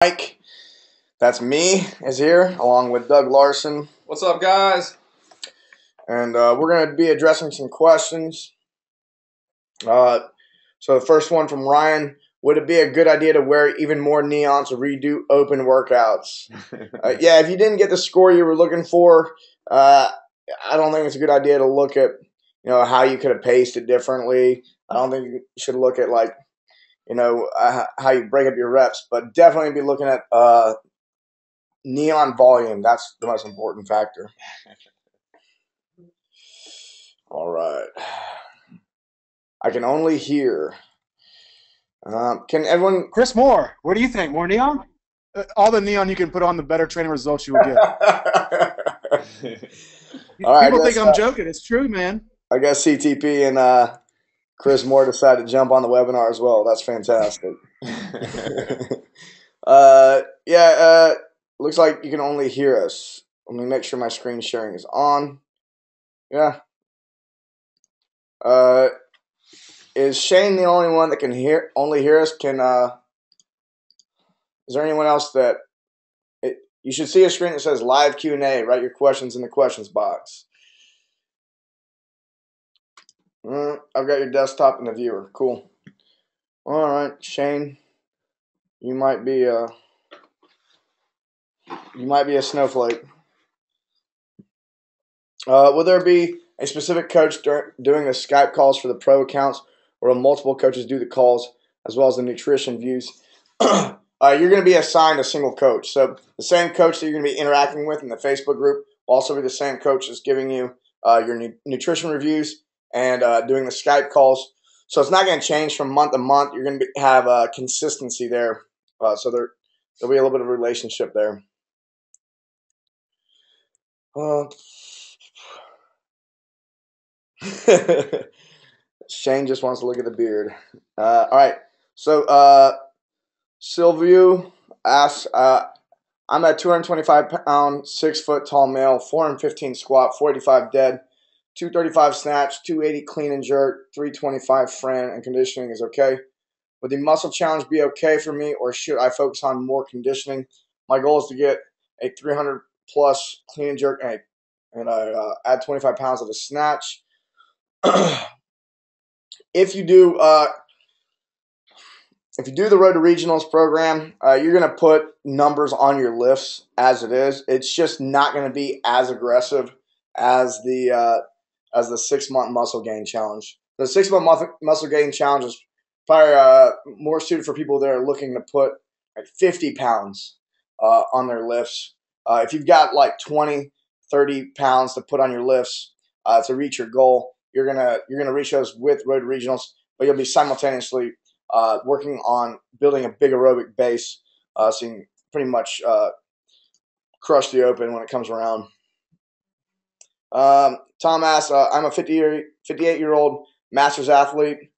Mike, that's me, is here, along with Doug Larson. What's up, guys? And we're going to be addressing some questions. So the first one from Ryan, would it be a good idea to wear even more neon to redo open workouts? Yeah, if you didn't get the score you were looking for, I don't think it's a good idea to look at, how you could have paced it differently. I don't think you should look at how you break up your reps, but definitely be looking at neon volume. That's the most important factor. All right. I can only hear. Can everyone? Chris Moore, what do you think? More neon? All the neon you can put on, the better training results you will get. All right, People think I'm joking. It's true, man. I guess CTP and Chris Moore decided to jump on the webinar as well. That's fantastic. Looks like you can only hear us. Let me make sure my screen sharing is on. Yeah. Is Shane the only one that can only hear us? Is there anyone else that you should see a screen that says live Q&A? Write your questions in the questions box. I've got your desktop and the viewer. Cool. All right, Shane, you might be a snowflake. Will there be a specific coach doing the Skype calls for the pro accounts, or will multiple coaches do the calls as well as the nutrition views? You're going to be assigned a single coach. So the same coach that you're going to be interacting with in the Facebook group will also be the same coach that's giving you your nutrition reviews and doing the Skype calls. So it's not going to change from month to month. You're going to have consistency there. So there'll be a little bit of a relationship there. Shane just wants to look at the beard. All right. So Silvio asks, I'm a 225-pound, 6-foot tall male, 415 squat, 485 dead, 235 snatch, 280 clean and jerk, 325 Fran, and conditioning is okay. Would the muscle challenge be okay for me, or should I focus on more conditioning? My goal is to get a 300-plus clean and jerk, and I add 25 pounds of the snatch. If you do the Road to Regionals program, you're going to put numbers on your lifts as it is. It's just not going to be as aggressive as the 6-month muscle gain challenge. The 6-month muscle gain challenge is probably more suited for people that are looking to put like 50 pounds on their lifts. If you've got like 20, 30 pounds to put on your lifts to reach your goal, you're gonna reach those with Road to Regionals, but you'll be simultaneously working on building a big aerobic base, so you can pretty much crush the open when it comes around. Tom asks, I'm a 58-year-old master's athlete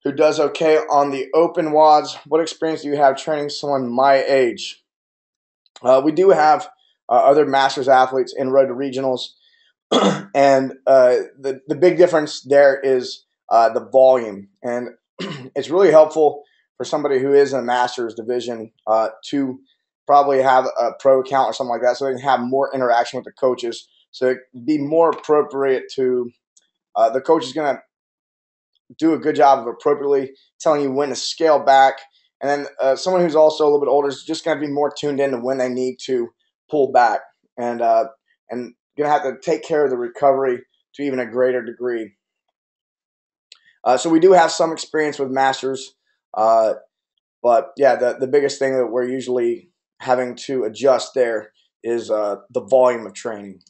who does okay on the open WODs. What experience do you have training someone my age? We do have other master's athletes in Road to Regionals, and the big difference there is the volume, and it's really helpful for somebody who is in a master's division to probably have a pro account or something like that, so they can have more interaction with the coaches. So it'd be more appropriate to the coach is going to do a good job of appropriately telling you when to scale back, and then someone who's also a little bit older is just going to be more tuned in to when they need to pull back, and going to have to take care of the recovery to even a greater degree. So we do have some experience with masters, but yeah, the biggest thing that we're usually having to adjust there is the volume of training.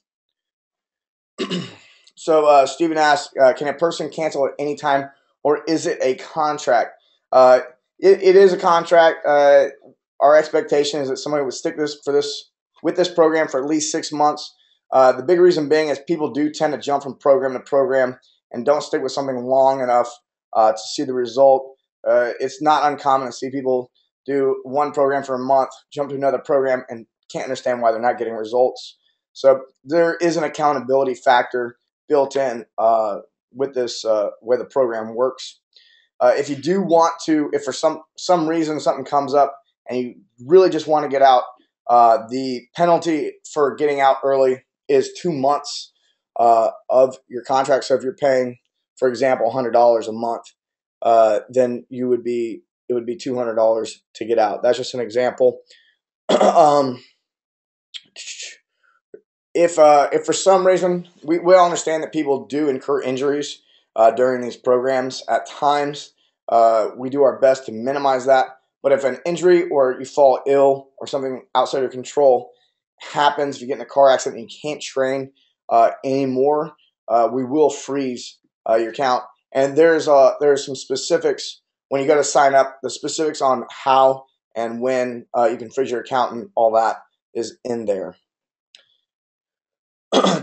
So Stephen asks, can a person cancel at any time, or is it a contract? It is a contract. Our expectation is that somebody would stick with this program for at least 6 months. The big reason being is people do tend to jump from program to program and don't stick with something long enough to see the result. It's not uncommon to see people do one program for a month, jump to another program, and can't understand why they're not getting results. So there is an accountability factor built in with this way the program works. If you do want to, if for some reason something comes up and you really just want to get out, the penalty for getting out early is 2 months of your contract. So if you're paying, for example, $100 a month, then it would be $200 to get out. That's just an example. um, if for some reason we all understand that people do incur injuries during these programs at times, we do our best to minimize that. But if an injury or you fall ill or something outside your control happens, if you get in a car accident and you can't train anymore, we will freeze your account. And there's some specifics when you go to sign up. The specifics on how and when you can freeze your account and all that is in there.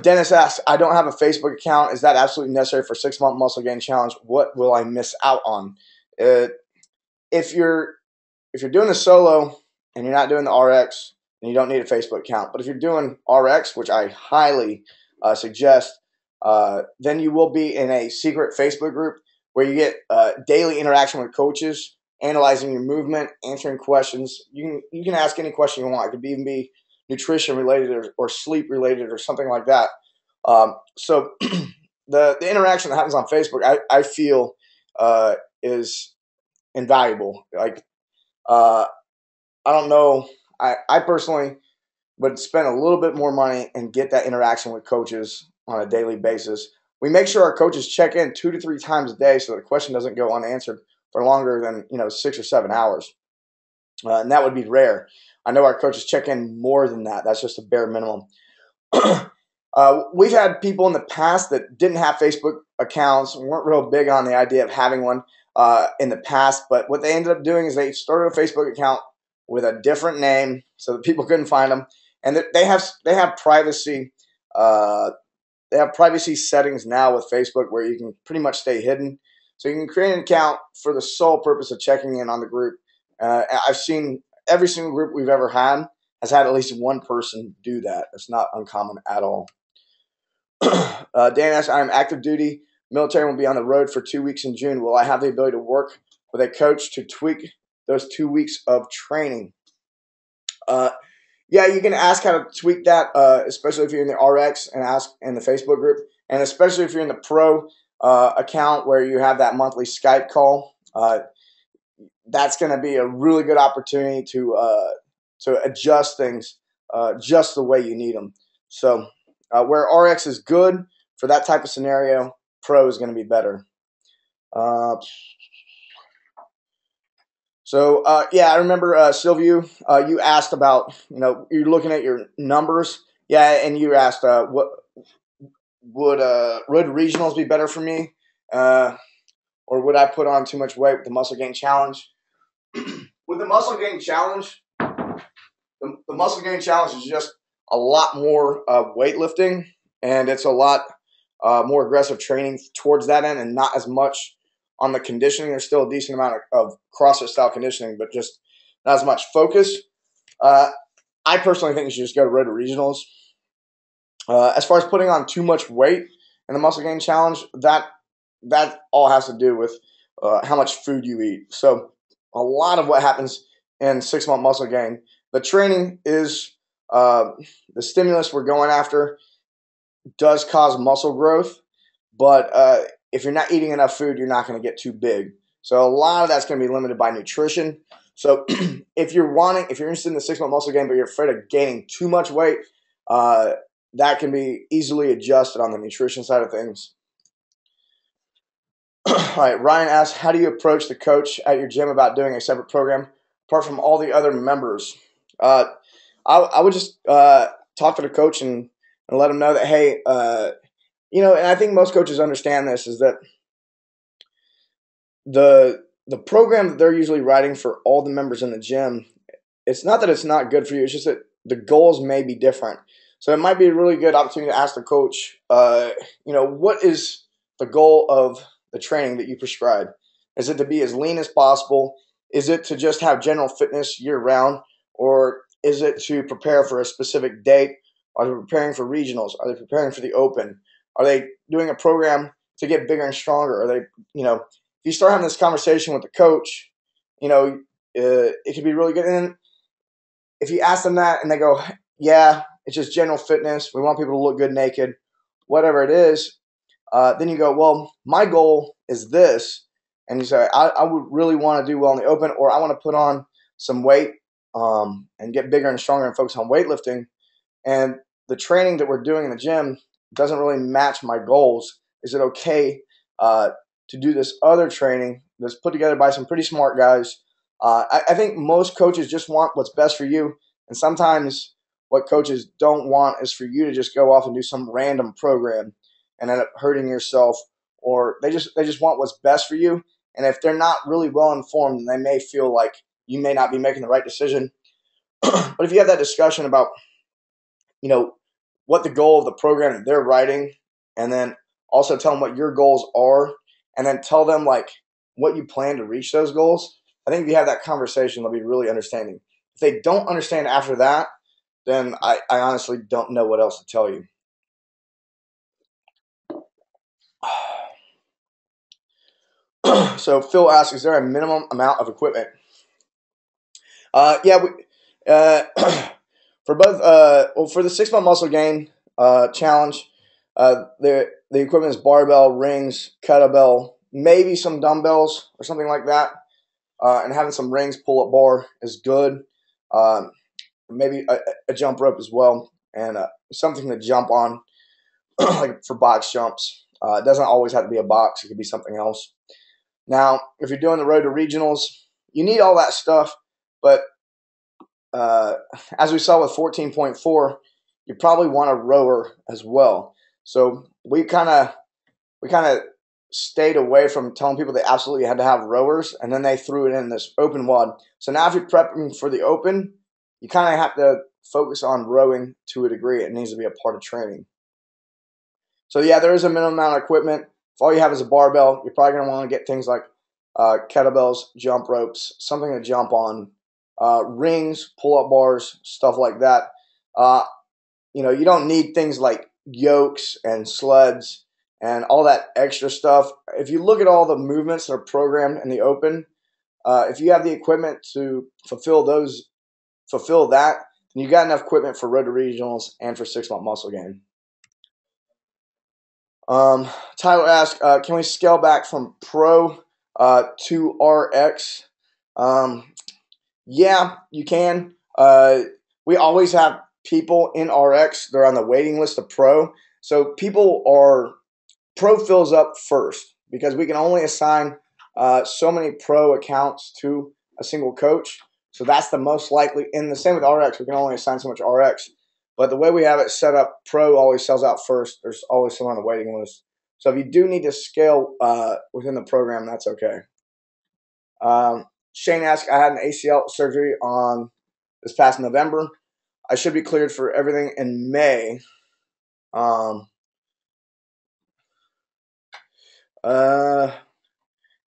Dennis asks, I don't have a Facebook account. Is that absolutely necessary for 6-month muscle gain challenge? What will I miss out on? If you're doing a solo and you're not doing the RX, then you don't need a Facebook account. But if you're doing RX, which I highly suggest, then you will be in a secret Facebook group where you get daily interaction with coaches, analyzing your movement, answering questions. You can ask any question you want. It could even be nutrition related or sleep related or something like that. So the interaction that happens on Facebook, I feel is invaluable. Like I don't know, I personally would spend a little bit more money and get that interaction with coaches on a daily basis. We make sure our coaches check in 2 to 3 times a day so the question doesn't go unanswered for longer than 6 or 7 hours, and that would be rare. I know our coaches check in more than that. That's just a bare minimum. We've had people in the past that didn't have Facebook accounts, weren't real big on the idea of having one in the past, but what they ended up doing is they started a Facebook account with a different name so that people couldn't find them, and they have privacy. They have privacy settings now with Facebook where you can pretty much stay hidden. So you can create an account for the sole purpose of checking in on the group. I've seen every single group we've ever had has had at least one person do that. It's not uncommon at all. Dan asks, I am active duty. Military will be on the road for 2 weeks in June. Will I have the ability to work with a coach to tweak those 2 weeks of training? Yeah, you can ask how to tweak that, especially if you're in the RX and ask in the Facebook group, and especially if you're in the pro account where you have that monthly Skype call. That's going to be a really good opportunity to adjust things just the way you need them. So where RX is good for that type of scenario, pro is going to be better. Yeah, I remember, Sylvia, you asked about, you're looking at your numbers. Yeah, and you asked what would regionals be better for me, or would I put on too much weight with the muscle gain challenge? With the muscle gain challenge, the muscle gain challenge is just a lot more weightlifting, and it's a lot more aggressive training towards that end, and not as much on the conditioning. There's still a decent amount of CrossFit style conditioning, but just not as much focus. I personally think you should just go to road to regionals. As far as putting on too much weight in the muscle gain challenge, that all has to do with how much food you eat. So a lot of what happens in 6-month muscle gain, the training is the stimulus we're going after does cause muscle growth, but if you're not eating enough food, you're not going to get too big. So a lot of that's going to be limited by nutrition. So if you're interested in the 6-month muscle gain, but you're afraid of gaining too much weight, that can be easily adjusted on the nutrition side of things. All right, Ryan asks, how do you approach the coach at your gym about doing a separate program apart from all the other members? I would just talk to the coach and let them know that, hey, and I think most coaches understand this, is that the program that they're usually writing for all the members in the gym, it's not that it's not good for you. It's just that the goals may be different. So it might be a really good opportunity to ask the coach, what is the goal of the training that you prescribe? Is it to be as lean as possible? Is it to just have general fitness year round? Or is it to prepare for a specific date? Are they preparing for regionals? Are they preparing for the open? Are they doing a program to get bigger and stronger? Are they, if you start having this conversation with the coach, it can be really good. And if you ask them that and they go, yeah, it's just general fitness. We want people to look good naked, whatever it is. Then you go, well, my goal is this. And you say, I would really want to do well in the open, or I want to put on some weight and get bigger and stronger and focus on weightlifting. And the training that we're doing in the gym doesn't really match my goals. Is it okay to do this other training that's put together by some pretty smart guys? I think most coaches just want what's best for you. And sometimes what coaches don't want is for you to just go off and do some random program and end up hurting yourself, or they just want what's best for you. And if they're not really well informed, they may feel like you may not be making the right decision. But if you have that discussion about, what the goal of the program that they're writing, and then also tell them what your goals are, and then tell them like what you plan to reach those goals, I think if you have that conversation, they'll be really understanding. If they don't understand after that, then I honestly don't know what else to tell you. So Phil asks, is there a minimum amount of equipment? Yeah, for both. For the 6-month muscle gain challenge, the equipment is barbell, rings, kettlebell, maybe some dumbbells or something like that, and having some rings, pull-up bar is good. Maybe a jump rope as well, and something to jump on, like for box jumps. It doesn't always have to be a box; it could be something else. Now, if you're doing the road to regionals, you need all that stuff, but as we saw with 14.4, you probably want a rower as well. So we kind of stayed away from telling people they absolutely had to have rowers, and then they threw it in this open WOD. So now if you're prepping for the open, you kind of have to focus on rowing to a degree. It needs to be a part of training. So yeah, there is a minimum amount of equipment. If all you have is a barbell, you're probably going to want to get things like kettlebells, jump ropes, something to jump on, rings, pull-up bars, stuff like that. You don't need things like yokes and sleds and all that extra stuff. If you look at all the movements that are programmed in the open, if you have the equipment to fulfill that, then you got enough equipment for road to regionals and for 6-month muscle gain. Tyler asks, can we scale back from pro to RX? Yeah, you can. We always have people in RX. They're on the waiting list of pro. So pro fills up first because we can only assign so many pro accounts to a single coach. So that's the most likely. And the same with RX. We can only assign so much RX. But the way we have it set up, pro always sells out first. There's always someone on the waiting list. So if you do need to scale within the program, that's okay. Shane asked, I had an ACL surgery on this past November. I should be cleared for everything in May. Yeah,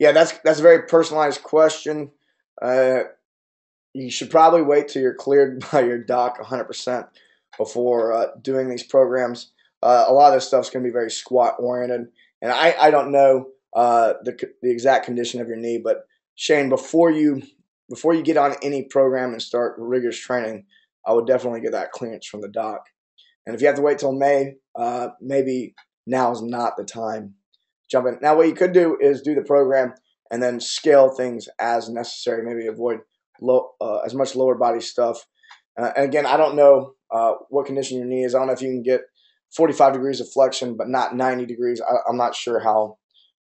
that's a very personalized question. You should probably wait till you're cleared by your doc 100% before doing these programs. A lot of this stuff is going to be very squat oriented, and I don't know the exact condition of your knee, but Shane, before you get on any program and start rigorous training, I would definitely get that clearance from the doc. And if you have to wait till May, maybe now is not the time. Jump in. Now, what you could do is do the program and then scale things as necessary. Maybe avoid as much lower body stuff. And again, I don't know what condition your knee is. I don't know if you can get 45 degrees of flexion, but not 90 degrees. I'm not sure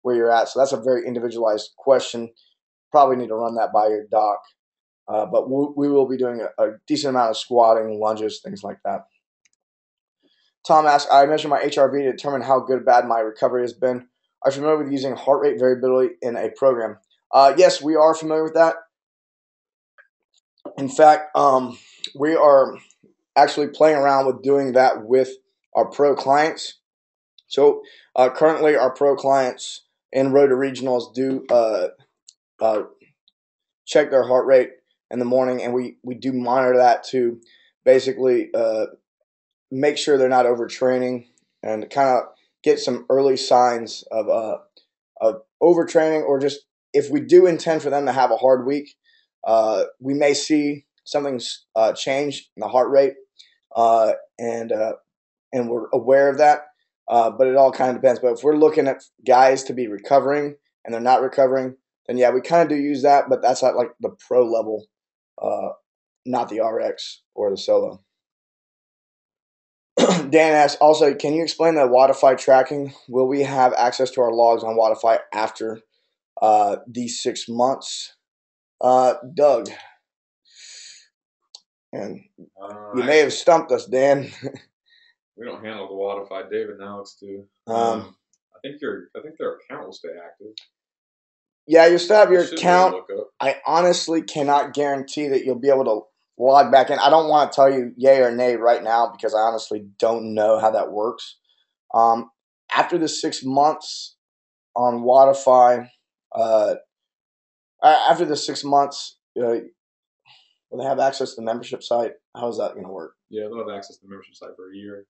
where you're at. So that's a very individualized question. Probably need to run that by your doc. But we will be doing a decent amount of squatting, lunges, things like that. Tom asks, I measure my HRV to determine how good or bad my recovery has been. Are you familiar with using heart rate variability in a program? Yes, we are familiar with that. In fact, we are actually playing around with doing that with our pro clients. So currently our pro clients in road to regionals do check their heart rate in the morning, and we do monitor that to basically make sure they're not overtraining and kind of get some early signs of overtraining, or just if we do intend for them to have a hard week, we may see something change in the heart rate, and we're aware of that. But it all kind of depends. But if we're looking at guys to be recovering and they're not recovering, then yeah, we kind of do use that. But that's at like the pro level, not the RX or the solo. Dan asks, also, can you explain the Wodify tracking? Will we have access to our logs on Wodify after these 6 months? Doug, and you may have stumped us, Dan. We don't handle the Wodify. David and Alex do. I think their account will stay active. Yeah, you'll still have your account. I honestly cannot guarantee that you'll be able to log back in. I don't want to tell you yay or nay right now because I honestly don't know how that works. After the 6 months on Wodify, after the 6 months, will they have access to the membership site? How is that going to work? Yeah, they'll have access to the membership site for a year.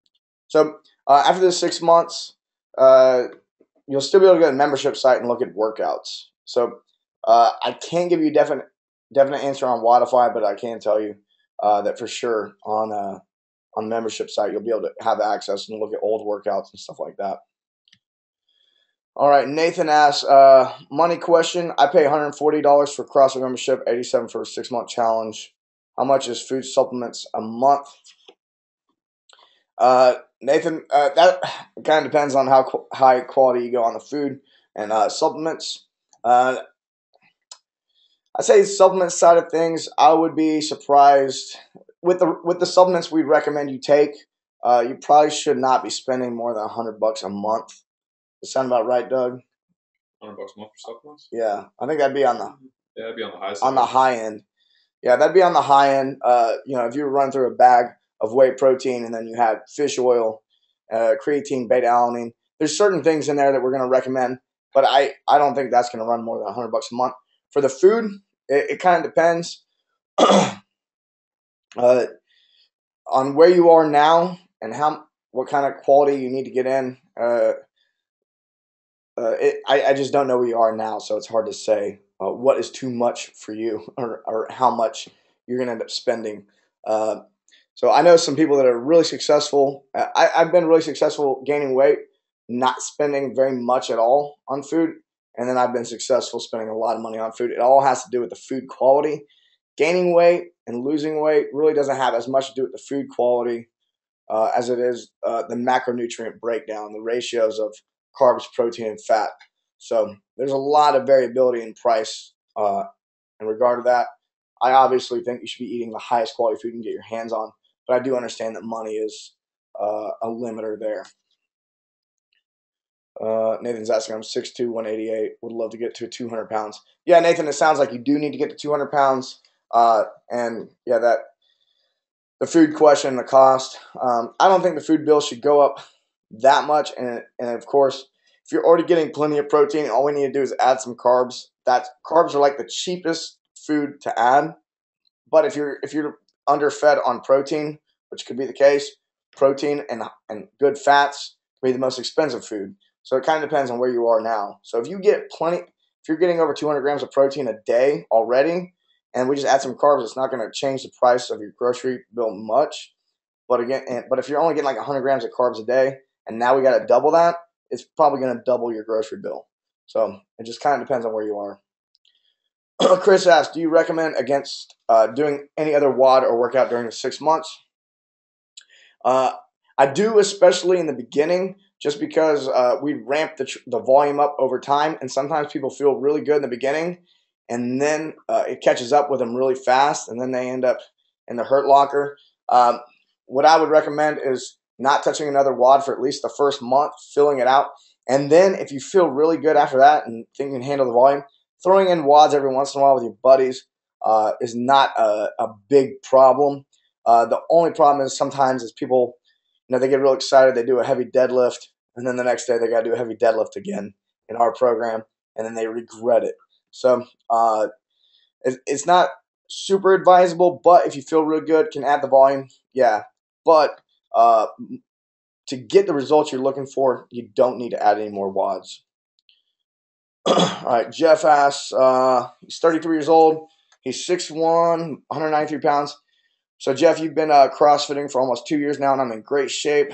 So after the 6 months, you'll still be able to go to the membership site and look at workouts. So I can't give you a definite answer on Wodify, but I can tell you that for sure on the membership site you'll be able to have access and look at old workouts and stuff like that. All right, Nathan asks, money question. I pay $140 for CrossFit membership, $87 for a 6-month challenge. How much is food supplements a month? Nathan, that kind of depends on how high quality you go on the food and supplements. I'd say supplement side of things, I would be surprised with the supplements we'd recommend you take. You probably should not be spending more than $100 a month. Does that sound about right, Doug? $100 a month for supplements? Yeah, I think that'd be on the that'd be on the high side. On the high end. Yeah, that'd be on the high end. If you run through a bag of whey protein and then you have fish oil, creatine, beta alanine, there's certain things in there that we're going to recommend, but I don't think that's going to run more than $100 a month. For the food, it kind of depends on where you are now and what kind of quality you need to get in. I just don't know where you are now, so it's hard to say what is too much for you or how much you're going to end up spending. So I know some people that are really successful. I've been really successful gaining weight, not spending very much at all on food. And then I've been successful spending a lot of money on food. It all has to do with the food quality. Gaining weight and losing weight really doesn't have as much to do with the food quality as it is the macronutrient breakdown, the ratios of carbs, protein, and fat. So there's a lot of variability in price in regard to that. I obviously think you should be eating the highest quality food you can get your hands on, but I do understand that money is a limiter there. Nathan's asking, I'm 6'2", 188. Would love to get to 200 pounds. Yeah, Nathan, it sounds like you do need to get to 200 pounds. And yeah, that the food question, the cost. I don't think the food bill should go up that much. And of course, if you're already getting plenty of protein, all we need to do is add some carbs. Carbs are like the cheapest food to add. But if you're underfed on protein, which could be the case, protein and good fats can be the most expensive food. So it kind of depends on where you are now. So if you're getting over 200 grams of protein a day already, and we just add some carbs, it's not going to change the price of your grocery bill much. But if you're only getting like 100 grams of carbs a day, and now we got to double that, it's probably going to double your grocery bill. So it just kind of depends on where you are. Chris asks, do you recommend against doing any other WOD or workout during the 6 months? I do, especially in the beginning, just because we ramp the volume up over time, and sometimes people feel really good in the beginning, and then it catches up with them really fast, and then they end up in the hurt locker. What I would recommend is not touching another WOD for at least the first month, filling it out, and then if you feel really good after that and think you can handle the volume, throwing in WODs every once in a while with your buddies is not a big problem. The only problem is sometimes is people, they get real excited, they do a heavy deadlift, and then the next day they got to do a heavy deadlift again in our program, and then they regret it. So it's not super advisable, but if you feel real good, can add the volume, yeah. But to get the results you're looking for, you don't need to add any more WODs. All right, Jeff asks, he's 33 years old, He's 6'1", 193 pounds. So, Jeff, you've been CrossFitting for almost 2 years now, and I'm in great shape.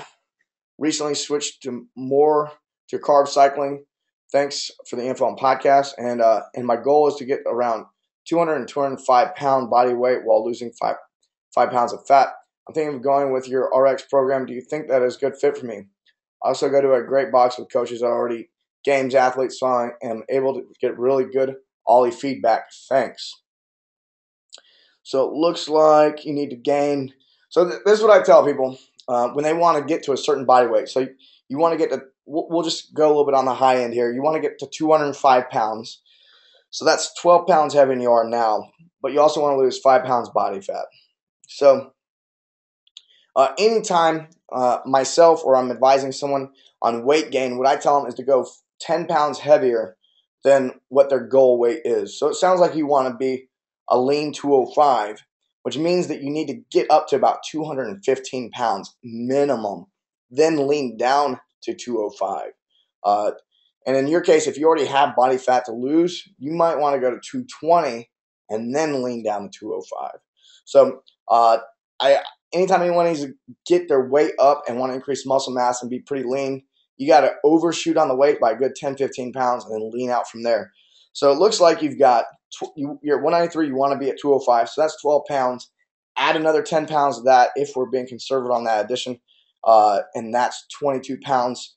Recently switched to carb cycling. Thanks for the info on podcast. And my goal is to get around 200 and 205 pound body weight while losing 5 pounds of fat. I'm thinking of going with your RX program. Do you think that is a good fit for me? I also go to a great box with coaches that are already games athletes, so I am able to get really good Ollie feedback. Thanks. So it looks like you need to gain. So this is what I tell people when they want to get to a certain body weight. So you want to get to, we'll just go a little bit on the high end here. You want to get to 205 pounds. So that's 12 pounds heavier than you are now. But you also want to lose 5 pounds body fat. So anytime myself or I'm advising someone on weight gain, what I tell them is to go 10 pounds heavier than what their goal weight is. So it sounds like you want to be a lean 205, which means that you need to get up to about 215 pounds minimum, then lean down to 205. And in your case, if you already have body fat to lose, you might want to go to 220 and then lean down to 205. So anytime anyone needs to get their weight up and want to increase muscle mass and be pretty lean, you got to overshoot on the weight by a good 10, 15 pounds and then lean out from there. So it looks like you've got, you're at 193, you want to be at 205, so that's 12 pounds. Add another 10 pounds of that if we're being conservative on that addition, and that's 22 pounds.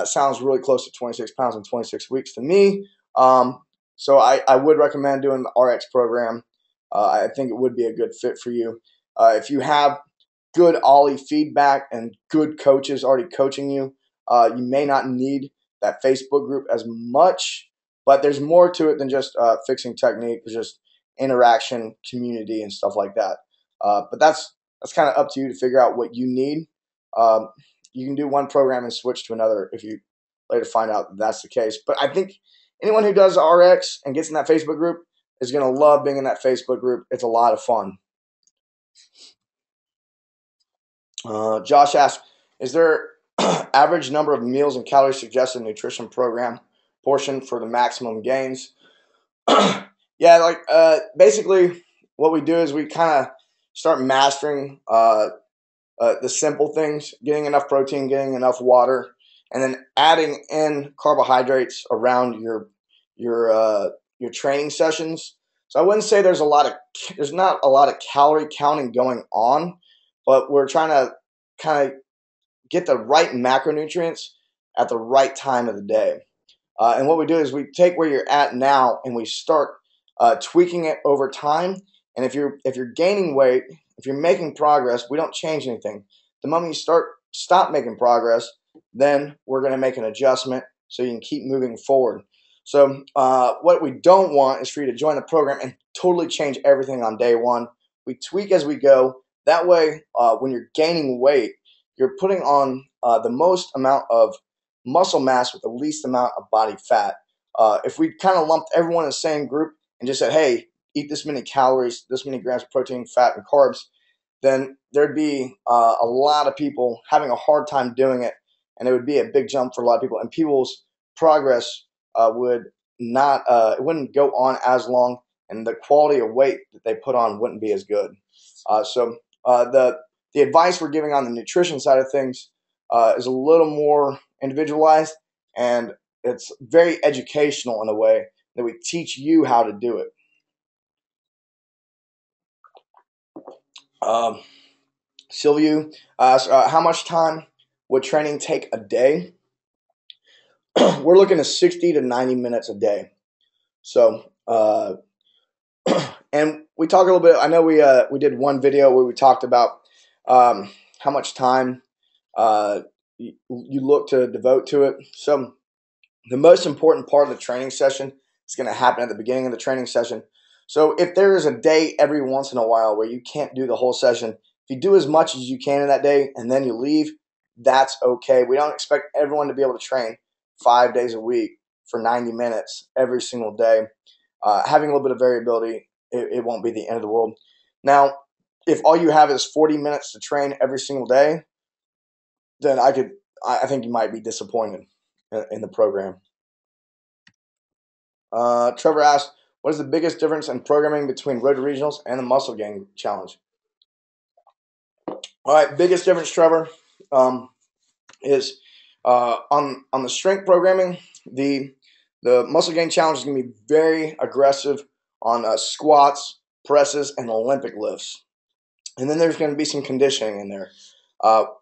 Sounds really close to 26 pounds in 26 weeks to me. So I would recommend doing the RX program. I think it would be a good fit for you. If you have good Ollie feedback and good coaches already coaching you, you may not need that Facebook group as much, but there's more to it than just fixing technique. There's just interaction, community, and stuff like that. But that's kind of up to you to figure out what you need. You can do one program and switch to another if you later find out that that's the case. But I think anyone who does RX and gets in that Facebook group is going to love being in that Facebook group. It's a lot of fun. Josh asks, is there average number of meals and calories suggested nutrition program portion for the maximum gains? Yeah, basically what we do is we kind of start mastering the simple things, getting enough protein, getting enough water, and then adding in carbohydrates around your training sessions. So I wouldn't say there's not a lot of calorie counting going on, but we're trying to kind of get the right macronutrients at the right time of the day. And what we do is we take where you're at now and we start tweaking it over time. And if you're gaining weight, if you're making progress, we don't change anything. The moment you stop making progress, then we're going to make an adjustment so you can keep moving forward. So what we don't want is for you to join the program and totally change everything on day one. We tweak as we go. That way, when you're gaining weight, you're putting on the most amount of muscle mass with the least amount of body fat. If we kind of lumped everyone in the same group and just said, hey, eat this many calories, this many grams of protein, fat, and carbs, then there'd be a lot of people having a hard time doing it, and it would be a big jump for a lot of people, and people's progress would not, it wouldn't go on as long, and the quality of weight that they put on wouldn't be as good. So the advice we're giving on the nutrition side of things is a little more individualized, and it's very educational in a way that we teach you how to do it. Sylvia asks, how much time would training take a day? We're looking at 60 to 90 minutes a day. So, and we talk a little bit. I know we did one video where we talked about how much time you look to devote to it. So the most important part of the training session is going to happen at the beginning of the training session. So if there is a day every once in a while where you can't do the whole session, if you do as much as you can in that day and then you leave, that's okay. We don't expect everyone to be able to train 5 days a week for 90 minutes every single day. Having a little bit of variability, it won't be the end of the world. Now, if all you have is 40 minutes to train every single day, then I think you might be disappointed in the program. Trevor asked, What is the biggest difference in programming between Road to Regionals and the Muscle Gain Challenge? All right, biggest difference, Trevor, is on the strength programming. The Muscle Gain Challenge is going to be very aggressive on squats, presses, and Olympic lifts. And then there's going to be some conditioning in there.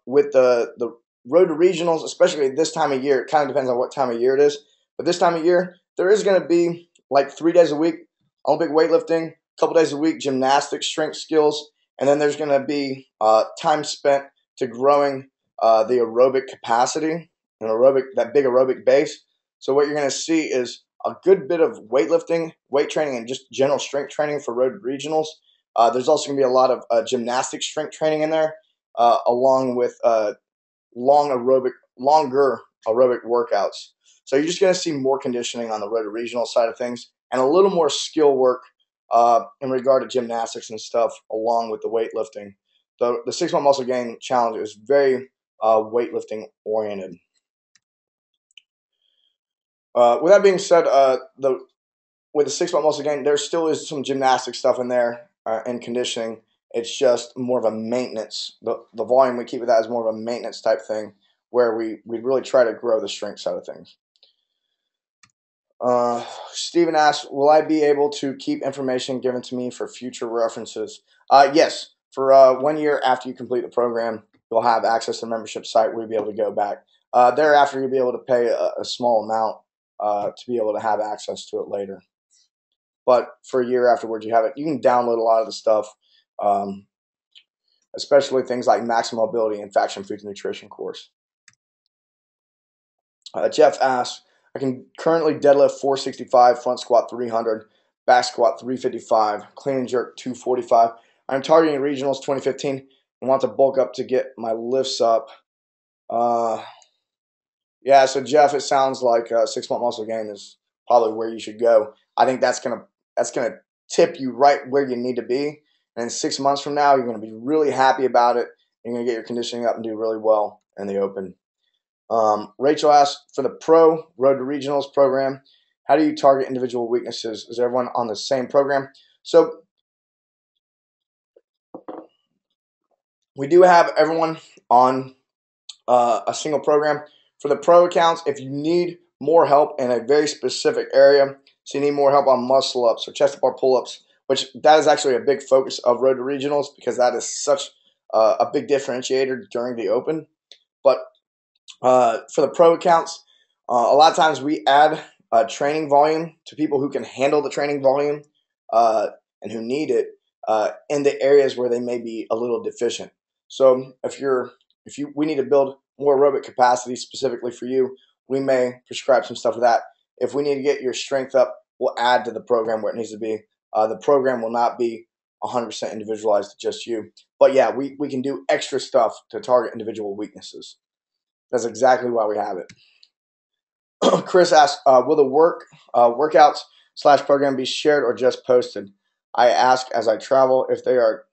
With the Road to Regionals, especially this time of year, it kind of depends on what time of year it is. But this time of year, there is going to be like 3 days a week Olympic weightlifting, a couple days a week gymnastics, strength skills, and then there's going to be time spent to growing the aerobic capacity and that big aerobic base. So what you're going to see is a good bit of weightlifting, weight training, and just general strength training for Road to Regionals. There's also going to be a lot of gymnastic strength training in there, along with longer aerobic workouts. So you're just going to see more conditioning on the Road to Regional side of things and a little more skill work in regard to gymnastics and stuff along with the weightlifting. The 6-month muscle gain challenge is very weightlifting oriented. With that being said, with the 6-month muscle gain, there still is some gymnastic stuff in there and conditioning. It's just more of a maintenance. The volume we keep with that is more of a maintenance type thing where we really try to grow the strength side of things. Steven asks, will I be able to keep information given to me for future references? Yes. For 1 year after you complete the program, you'll have access to the membership site where you'll be able to go back. Thereafter, you'll be able to pay a small amount to be able to have access to it later. But for a year afterwards, you have it. You can download a lot of the stuff, especially things like Maximum Mobility and Faction Foods Nutrition course. Jeff asks, I can currently deadlift 465, front squat 300, back squat 355, clean and jerk 245. I'm targeting regionals 2015 and want to bulk up to get my lifts up. Yeah, so Jeff, it sounds like 6-month muscle gain is probably where you should go. I think that's gonna tip you right where you need to be. And 6 months from now, you're gonna be really happy about it. You're gonna get your conditioning up and do really well in the open. Rachel asks, for the Pro Road to Regionals program, how do you target individual weaknesses? Is everyone on the same program? So we do have everyone on a single program. For the Pro accounts, if you need more help in a very specific area, so you need more help on muscle ups or chest bar pull-ups, which that is actually a big focus of Road to Regionals because that is such a big differentiator during the open. But for the Pro accounts, a lot of times we add training volume to people who can handle the training volume and who need it in the areas where they may be a little deficient. So we need to build more aerobic capacity specifically for you, we may prescribe some stuff for that. If we need to get your strength up, we'll add to the program where it needs to be. The program will not be 100% individualized to just you. But yeah, we can do extra stuff to target individual weaknesses. That's exactly why we have it. Chris asks, will the workouts / program be shared or just posted? I ask as I travel if they are,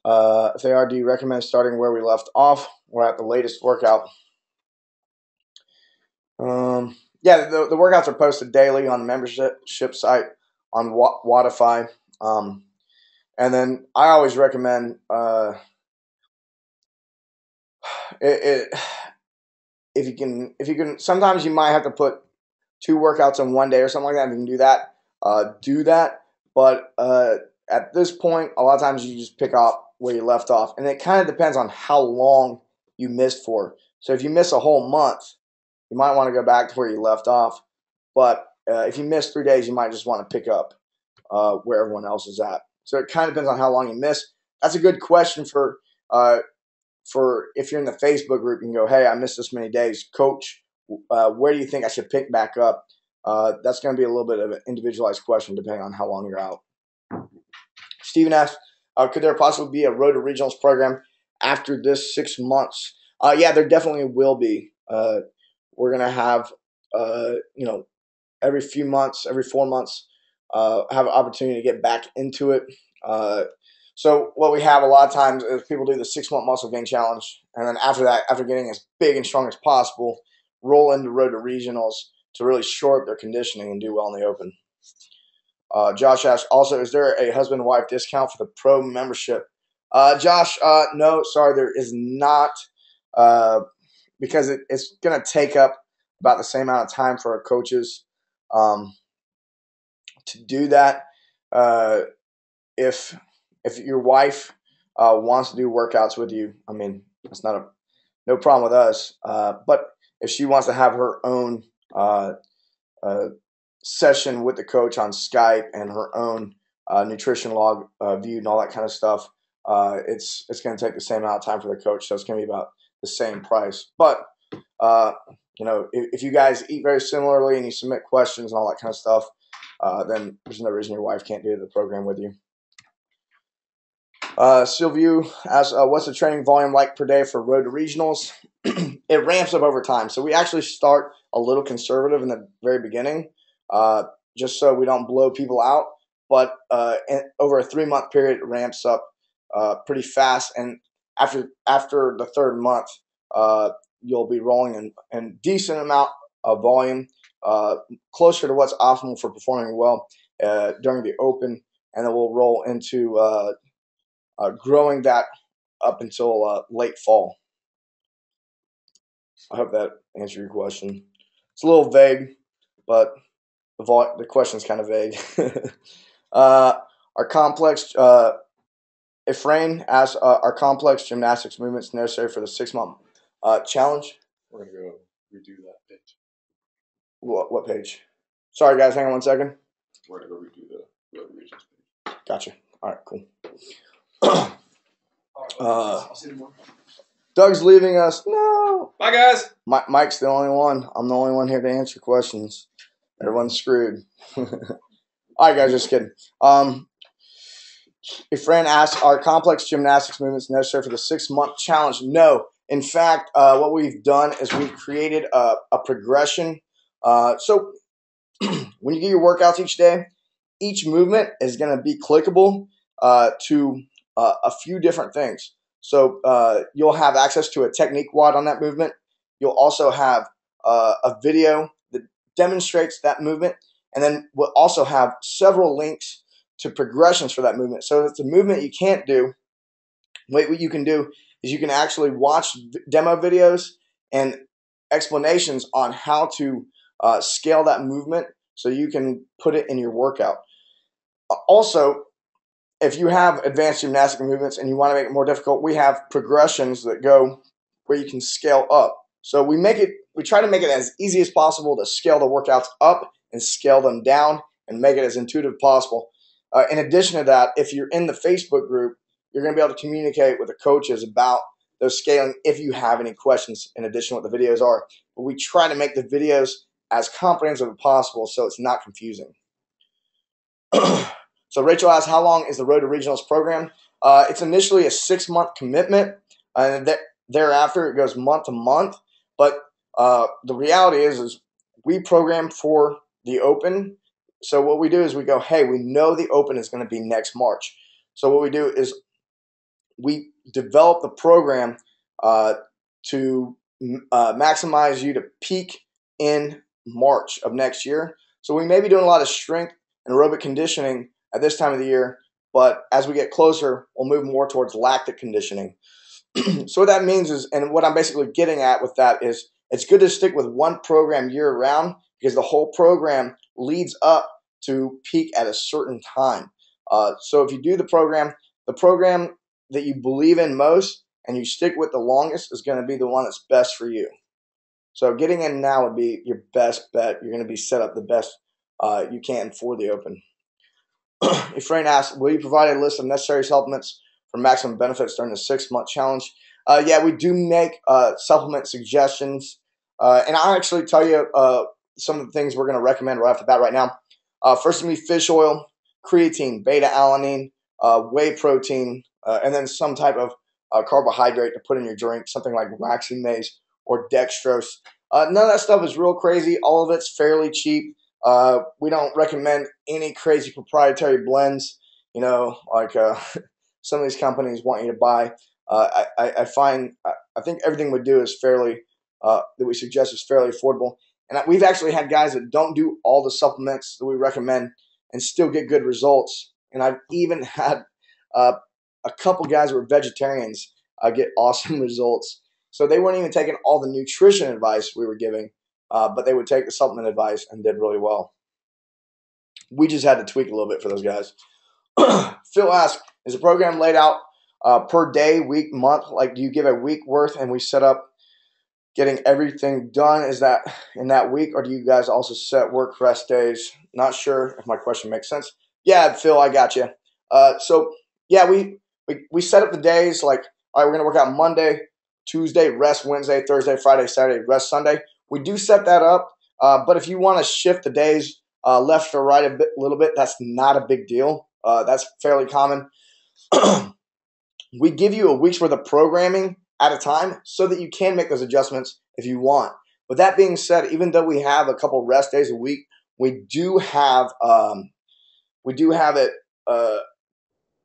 do you recommend starting where we left off or at the latest workout? Yeah, the workouts are posted daily on the membership site on Wodify. And then I always recommend if you can. Sometimes you might have to put 2 workouts in one day or something like that. If you can do that, do that. But at this point, a lot of times you just pick up where you left off, and it kind of depends on how long you missed for. So if you miss a whole month, you might want to go back to where you left off. But if you miss 3 days, you might just want to pick up where everyone else is at. So it kind of depends on how long you miss. That's a good question for if you're in the Facebook group. You can go, hey, I missed this many days. Coach, where do you think I should pick back up? That's going to be a little bit of an individualized question depending on how long you're out. Steven asks, could there possibly be a Road to Regionals program after this 6 months? Yeah, there definitely will be. We're going to have, every few months, every 4 months, have an opportunity to get back into it. So what we have a lot of times is people do the 6-month muscle gain challenge, and then after that, after getting as big and strong as possible, roll into Road to Regionals to really shore up their conditioning and do well in the open. Josh asks, also, is there a husband-wife discount for the pro membership? Josh, no, sorry, there is not, because it's going to take up about the same amount of time for our coaches to do that. If your wife wants to do workouts with you, I mean, it's no problem with us. But if she wants to have her own session with the coach on Skype and her own nutrition log viewed and all that kind of stuff, it's going to take the same amount of time for the coach, so it's going to be about the same price. But if you guys eat very similarly and you submit questions and all that kind of stuff, then there's no reason your wife can't do the program with you. Sylvia asks, what's the training volume like per day for road to regionals? It ramps up over time. So we actually start a little conservative in the very beginning, just so we don't blow people out. But over a 3-month period, it ramps up pretty fast. And after the third month, you'll be rolling in decent amount of volume, closer to what's optimal for performing well during the open. And then we'll roll into growing that up until late fall. I hope that answered your question. It's a little vague, but the question's kind of vague. Our complex, Efrain asks, are complex gymnastics movements necessary for the 6-month challenge? We're going to go redo that page. What page? Sorry, guys. Hang on 1 second. We're going to go redo the road regions page. Gotcha. All right, cool. Doug's leaving us. No. Bye, guys. Mike's the only one. I'm the only one here to answer questions. Everyone's screwed. All right, guys, just kidding. A friend asked, are complex gymnastics movements necessary for the 6-month challenge? No. In fact, what we've done is we've created a progression. So when you get your workouts each day, each movement is going to be clickable to a few different things. So you'll have access to a technique wad on that movement. You'll also have a video that demonstrates that movement. And then we'll also have several links to progressions for that movement. So if it's a movement you can't do, what you can do is you can actually watch demo videos and explanations on how to scale that movement so you can put it in your workout. Also, if you have advanced gymnastic movements and you want to make it more difficult, we have progressions that go where you can scale up. So we try to make it as easy as possible to scale the workouts up and scale them down and make it as intuitive as possible. In addition to that, if you're in the Facebook group, you're going to be able to communicate with the coaches about those scaling if you have any questions in addition to what the videos are. But we try to make the videos as comprehensive as possible so it's not confusing. So Rachel asks, how long is the Road to Regionals program? It's initially a 6-month commitment, and thereafter it goes month to month. But the reality is we program for the Open. So what we do is we go, hey, we know the Open is going to be next March. So what we do is we develop the program to maximize you to peak in March of next year. So we may be doing a lot of strength and aerobic conditioning at this time of the year, but as we get closer, we'll move more towards lactic conditioning. So what that means is, and what I'm basically getting at with that is, it's good to stick with one program year round because the whole program leads up to peak at a certain time. So if you do the program that you believe in most and you stick with the longest is going to be the one that's best for you. So getting in now would be your best bet. You're going to be set up the best you can for the Open. Efrain asks, will you provide a list of necessary supplements for maximum benefits during the 6-month challenge? Yeah, we do make supplement suggestions. And I'll actually tell you some of the things we're going to recommend right off the bat right now. First, going to be fish oil, creatine, beta-alanine, whey protein, and then some type of carbohydrate to put in your drink, something like waxy maize or dextrose. None of that stuff is real crazy. All of it's fairly cheap. We don't recommend any crazy proprietary blends, like some of these companies want you to buy. I think everything we do is fairly, that we suggest is fairly affordable. And we've actually had guys that don't do all the supplements that we recommend, and still get good results. And I've even had a couple guys who were vegetarians get awesome results. So they weren't even taking all the nutrition advice we were giving, but they would take the supplement advice and did really well. We just had to tweak a little bit for those guys. Phil asks, is the program laid out per day, week, month? Like, do you give a week worth and we set up getting everything done? Is that in that week, or do you guys also set work rest days? Not sure if my question makes sense. Yeah, Phil, I got you. So yeah, we set up the days like, all right, we're gonna work out Monday, Tuesday, rest Wednesday, Thursday, Friday, Saturday, rest Sunday. We do set that up, but if you want to shift the days left or right a little bit, that's not a big deal. That's fairly common. We give you a week's worth of programming at a time so that you can make those adjustments if you want. With that being said, even though we have a couple rest days a week, we do have it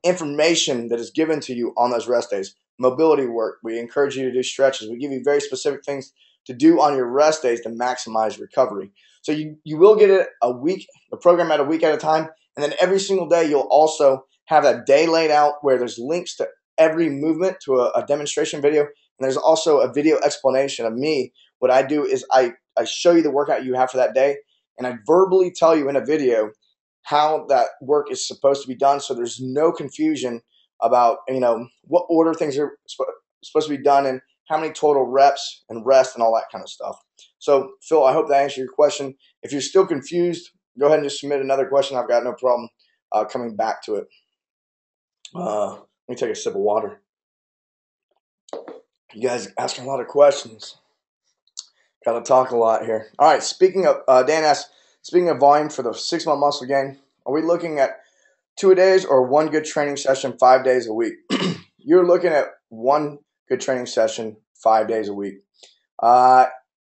information that is given to you on those rest days. Mobility work. We encourage you to do stretches. We give you very specific things to do on your rest days to maximize recovery. So you will get it the program at a week at a time, and then every single day you'll also have that day laid out where there's links to every movement to a demonstration video, and there's also a video explanation of me. What I do is I show you the workout you have for that day, and I verbally tell you in a video how that work is supposed to be done, so there's no confusion about what order things are supposed to be done and how many total reps and rest and all that kind of stuff. So Phil, I hope that answered your question. If you're still confused, go ahead and just submit another question. I've got no problem coming back to it. Let me take a sip of water. You guys asking a lot of questions. Got to talk a lot here. All right, speaking of, Dan asks, speaking of volume for the 6-month muscle gain, are we looking at 2-a-days or one good training session 5 days a week? You're looking at one good training session 5 days a week.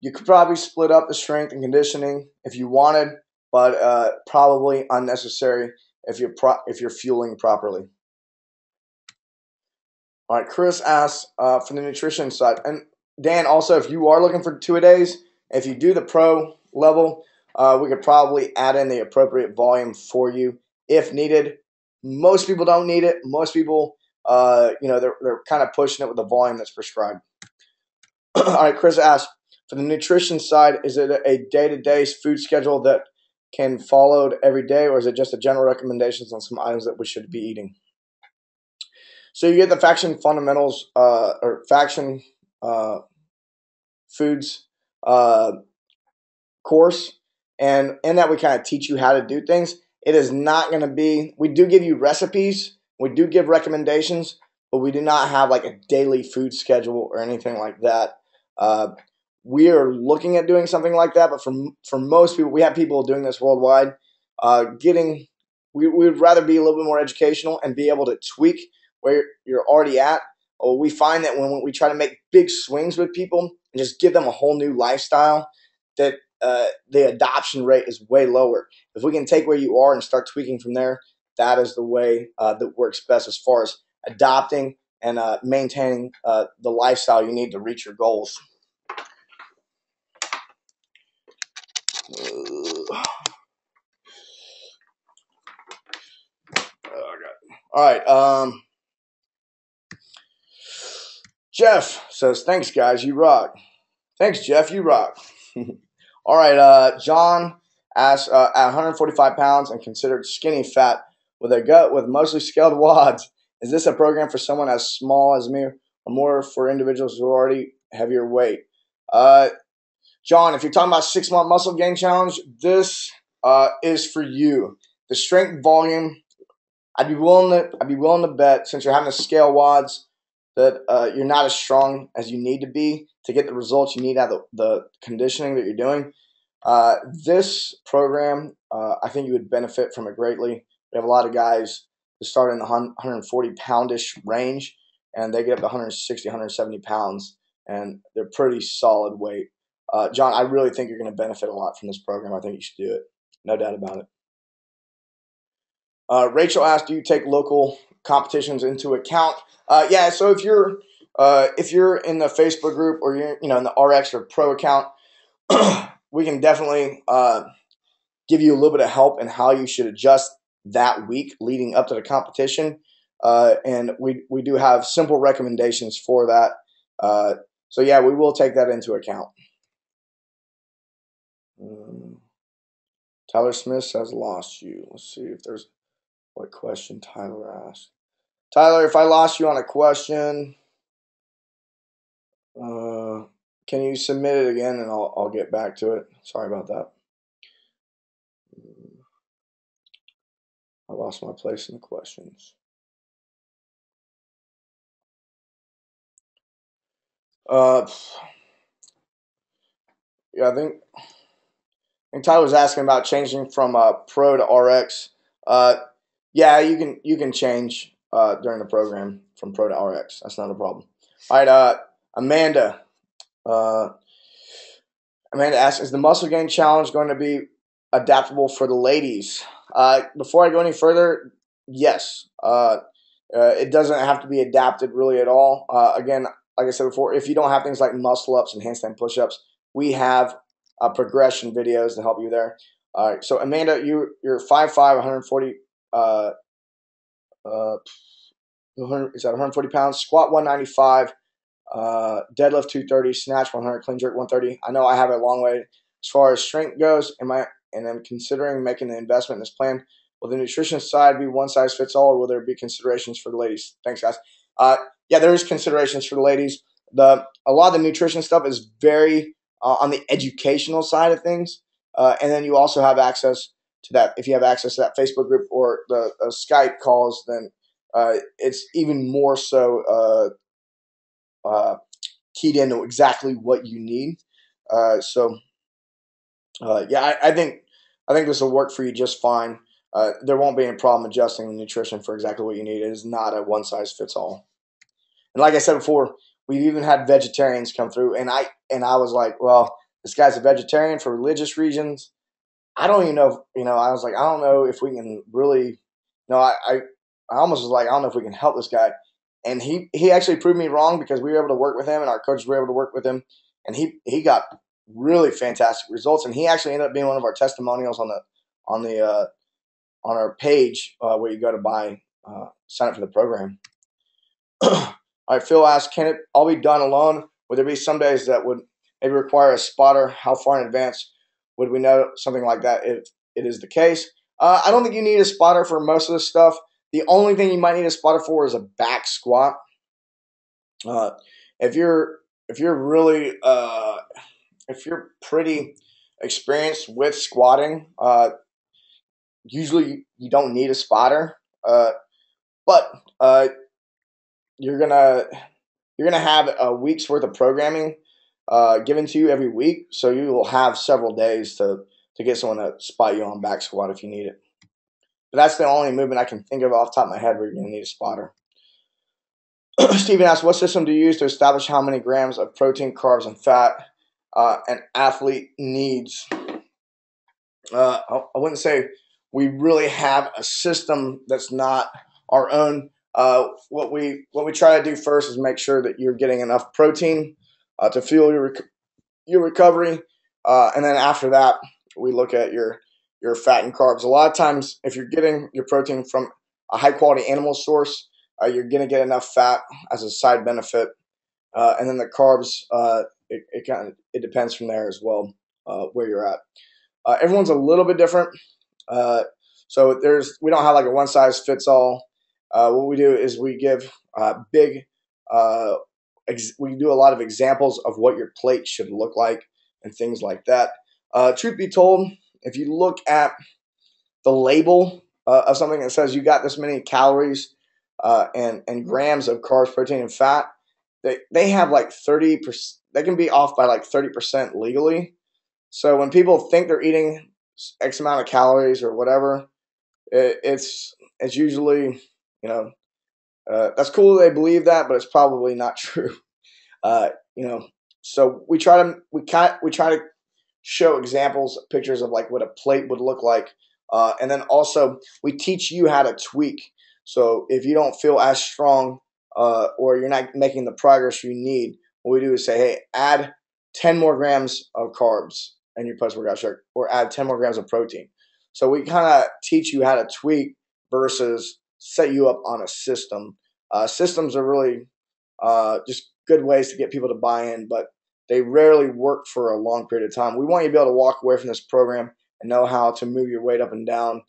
You could probably split up the strength and conditioning if you wanted, but probably unnecessary if you're fueling properly. All right, Chris asks for the nutrition side. And Dan, also, if you are looking for 2-a-days, if you do the pro level, we could probably add in the appropriate volume for you if needed. Most people don't need it. Most people, they're kind of pushing it with the volume that's prescribed. All right, Chris asks, for the nutrition side, is it a day-to-day food schedule that can followed every day, or is it just a general recommendations on some items that we should be eating? So you get the faction fundamentals or faction foods course, and in that we kind of teach you how to do things. It is not going to be, we do give you recipes, we do give recommendations, but we do not have like a daily food schedule or anything like that. We are looking at doing something like that, but for most people, we have people doing this worldwide. We would rather be a little bit more educational and be able to tweak where you're already at. We find that when we try to make big swings with people and just give them a whole new lifestyle, that the adoption rate is way lower. If we can take where you are and start tweaking from there, that is the way that works best as far as adopting and maintaining the lifestyle you need to reach your goals. All right. Jeff says, thanks, guys. You rock. Thanks, Jeff. You rock. All right. John asks, at 145 pounds and considered skinny fat with a gut with mostly scaled wads, is this a program for someone as small as me or more for individuals who are already heavier weight? John, if you're talking about 6-month muscle gain challenge, this is for you. The strength volume, I'd be willing to bet, since you're having to scale wads, that you're not as strong as you need to be to get the results you need out of the conditioning that you're doing. This program, I think you would benefit from it greatly. We have a lot of guys that start in the 140-poundish range, and they get up to 160, 170 pounds, and they're pretty solid weight. John, I really think you're going to benefit a lot from this program. I think you should do it. No doubt about it. Rachel asked, do you take local competitions into account? Yeah, so if you're in the Facebook group or you're in the RX or Pro account, we can definitely give you a little bit of help in how you should adjust that week leading up to the competition. And we do have simple recommendations for that. So yeah, we will take that into account. Tyler Smith says lost you. Let's see if there's what question Tyler asked. Tyler, if I lost you on a question, can you submit it again and I'll get back to it? Sorry about that. I lost my place in the questions. Yeah, I think Tyler was asking about changing from Pro to RX. Yeah, you can change during the program from Pro to RX. That's not a problem. All right, Amanda. Amanda asks, is the muscle gain challenge going to be adaptable for the ladies? Before I go any further, yes. It doesn't have to be adapted really at all. Again, like I said before, if you don't have things like muscle ups and handstand push-ups, we have progression videos to help you there. All right, so Amanda, you're 5'5", 140. Is that 140 pounds? Squat 195. Deadlift 230, snatch 100, clean jerk 130. I know I have a long way as far as strength goes. And I'm considering making an investment in this plan. Will the nutrition side be one size fits all, or will there be considerations for the ladies? Thanks, guys. Yeah, there is considerations for the ladies. A lot of the nutrition stuff is very on the educational side of things, and then you also have access to that. If you have access to that Facebook group or the Skype calls, then it's even more so keyed into exactly what you need. Yeah, I think this will work for you just fine. There won't be any problem adjusting the nutrition for exactly what you need. It is not a one size fits all. And like I said before, we've even had vegetarians come through, and I was like, well, this guy's a vegetarian for religious reasons. I don't even know if, I was like, I don't know if we can really, I almost was like, I don't know if we can help this guy. And he actually proved me wrong, because we were able to work with him and our coaches were able to work with him, and he got really fantastic results. And he actually ended up being one of our testimonials on our page where you go to sign up for the program. All right, Phil asks, can it all be done alone? Would there be some days that would maybe require a spotter? How far in advance would we know something like that if it is the case? I don't think you need a spotter for most of this stuff. The only thing you might need a spotter for is a back squat. If you're really if you're pretty experienced with squatting, usually you don't need a spotter. But you're gonna have a week's worth of programming given to you every week, so you will have several days to get someone to spot you on back squat if you need it. But that's the only movement I can think of off the top of my head where you're going to need a spotter. Steven asks, what system do you use to establish how many grams of protein, carbs, and fat an athlete needs? I wouldn't say we really have a system that's not our own. What we try to do first is make sure that you're getting enough protein to fuel your recovery, and then after that, we look at your fat and carbs. A lot of times, if you're getting your protein from a high quality animal source, you're going to get enough fat as a side benefit, and then the carbs. It depends from there as well where you're at. Everyone's a little bit different, so we don't have like a one size fits all. What we do is we give we do a lot of examples of what your plate should look like and things like that. Truth be told, if you look at the label of something that says you got this many calories and grams of carbs, protein, and fat, they have like 30%. They can be off by like 30% legally. So when people think they're eating X amount of calories or whatever, it's usually, that's cool that they believe that, but it's probably not true. So we try to show examples, pictures of like what a plate would look like, and then also we teach you how to tweak. So if you don't feel as strong or you're not making the progress you need, what we do is say, hey, add 10 more grams of carbs in your post-workout shake, or add 10 more grams of protein. So we kind of teach you how to tweak versus set you up on a system. Systems are really just good ways to get people to buy in, but they rarely work for a long period of time. We want you to be able to walk away from this program and know how to move your weight up and down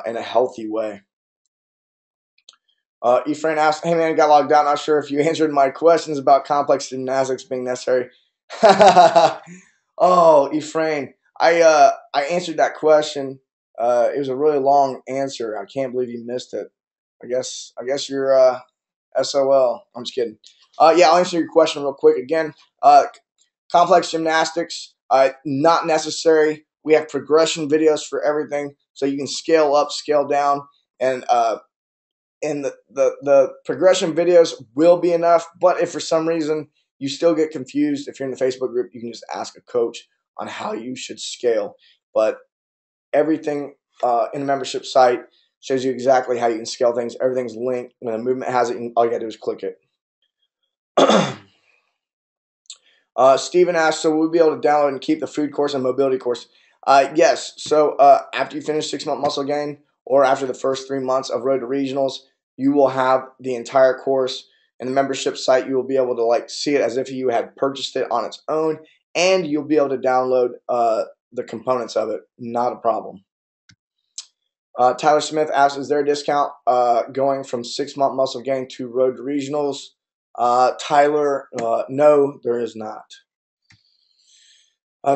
in a healthy way. Ephraim asked, hey man, got logged out. Not sure if you answered my questions about complex gymnastics being necessary. Oh, Ephraim, I answered that question. It was a really long answer. I can't believe you missed it. I guess you're SOL. I'm just kidding. Yeah, I'll answer your question real quick. Again, complex gymnastics, not necessary. We have progression videos for everything, so you can scale up, scale down, and the progression videos will be enough. But if for some reason you still get confused, if you're in the Facebook group, you can just ask a coach on how you should scale. But everything in the membership site shows you exactly how you can scale things. Everything's linked. When a movement has it, all you got to do is click it. Steven asked, so we'll be able to download and keep the food course and mobility course. Yes. So after you finish 6-month muscle gain or after the first 3 months of Road to Regionals, you will have the entire course. In the membership site, you will be able to see it as if you had purchased it on its own, and you'll be able to download the components of it. Not a problem. Tyler Smith asks, is there a discount going from 6-month muscle gain to Road to Regionals? Tyler, no, there is not.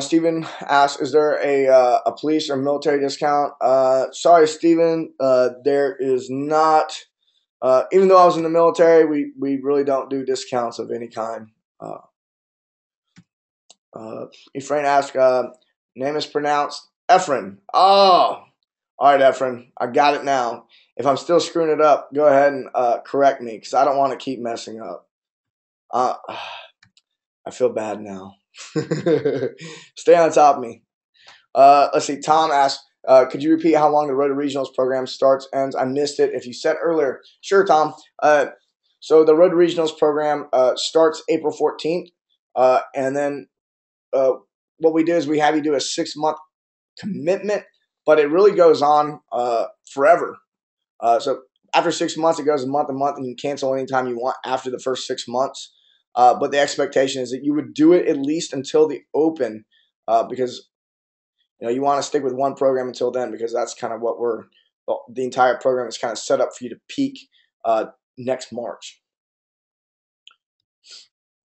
Stephen asks, is there a police or military discount? Sorry, Stephen, there is not. Even though I was in the military, we really don't do discounts of any kind. Ephraim asks, name is pronounced Ephraim. Oh, all right, Ephraim, I got it now. If I'm still screwing it up, go ahead and correct me, because I don't want to keep messing up. I feel bad now. Stay on top of me. Let's see. Tom asked, could you repeat how long the Road to Regionals program starts, ends? I missed it. If you said earlier. Sure, Tom. So the Road to Regionals program starts April 14th. And then what we do is we have you do a 6-month commitment, but it really goes on forever. So after 6 months, it goes a month, and you can cancel anytime you want after the first 6 months. But the expectation is that you would do it at least until the Open, because you want to stick with one program until then, because that's kind of what the entire program is kind of set up for you to peak next March.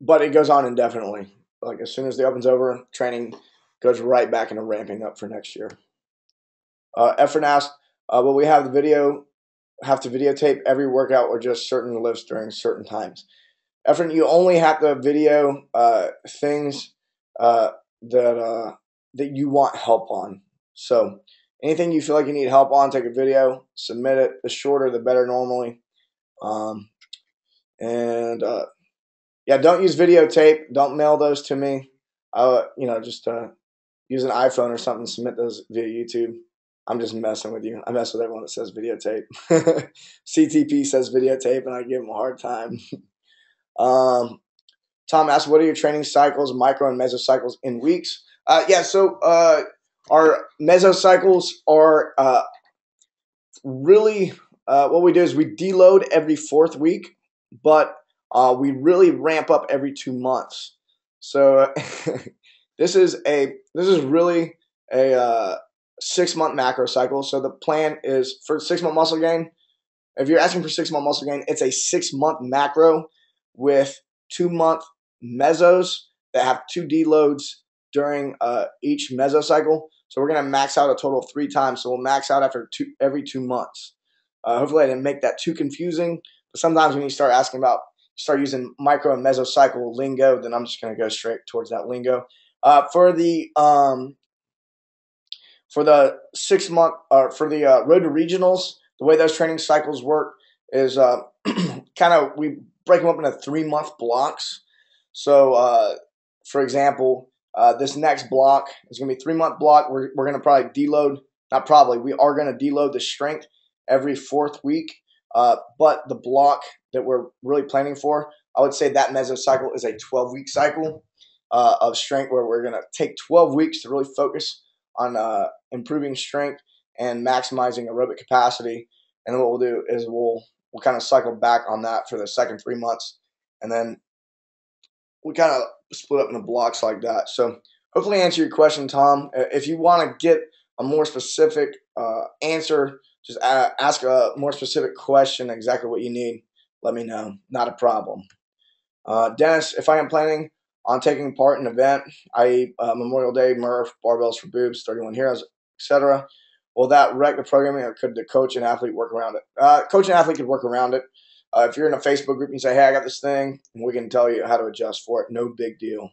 But it goes on indefinitely. Like as soon as the Open's over, training goes right back into ramping up for next year. Efren asked, will we have to videotape every workout or just certain lifts during certain times? Efren, you only have to video things that you want help on. So anything you feel like you need help on, take a video, submit it. The shorter, the better normally. Yeah, don't use videotape. Don't mail those to me. Just use an iPhone or something. Submit those via YouTube. I'm just messing with you. I mess with everyone that says videotape. CTP says videotape, and I give them a hard time. Tom asked, what are your training cycles, micro and mesocycles in weeks? So our mesocycles are really what we do is we deload every 4th week, but we really ramp up every 2 months. So this is really a 6-month macro cycle. So the plan is for 6-month muscle gain. If you're asking for 6-month muscle gain, it's a 6-month macro with 2-month mesos that have 2 deloads during each mesocycle. So we're going to max out a total of 3 times. So we'll max out every 2 months. Hopefully I didn't make that too confusing. But sometimes when you start using micro and mesocycle lingo, then I'm just going to go straight towards that lingo. For the 6-month for the Road to Regionals, the way those training cycles work is we break them up into 3-month blocks. So for example, this next block is going to be a 3-month block. We're going to probably deload, not probably, we are going to deload the strength every 4th week. But the block that we're really planning for, I would say that mesocycle is a 12-week cycle of strength, where we're going to take 12 weeks to really focus on improving strength and maximizing aerobic capacity. And then what we'll do is we'll kind of cycle back on that for the second 3 months, and then we kind of split up into blocks like that. So hopefully answer your question, Tom. If you want to get a more specific answer, just ask a more specific question, exactly what you need. Let me know. Not a problem. Dennis, if I am planning on taking part in an event, i.e. Memorial Day, Murph, Barbells for Boobs, 31 Heroes, etc., will that wreck the programming, or could the coach and athlete work around it? Coach and athlete could work around it. If you're in a Facebook group and you say, hey, I got this thing, and we can tell you how to adjust for it. No big deal.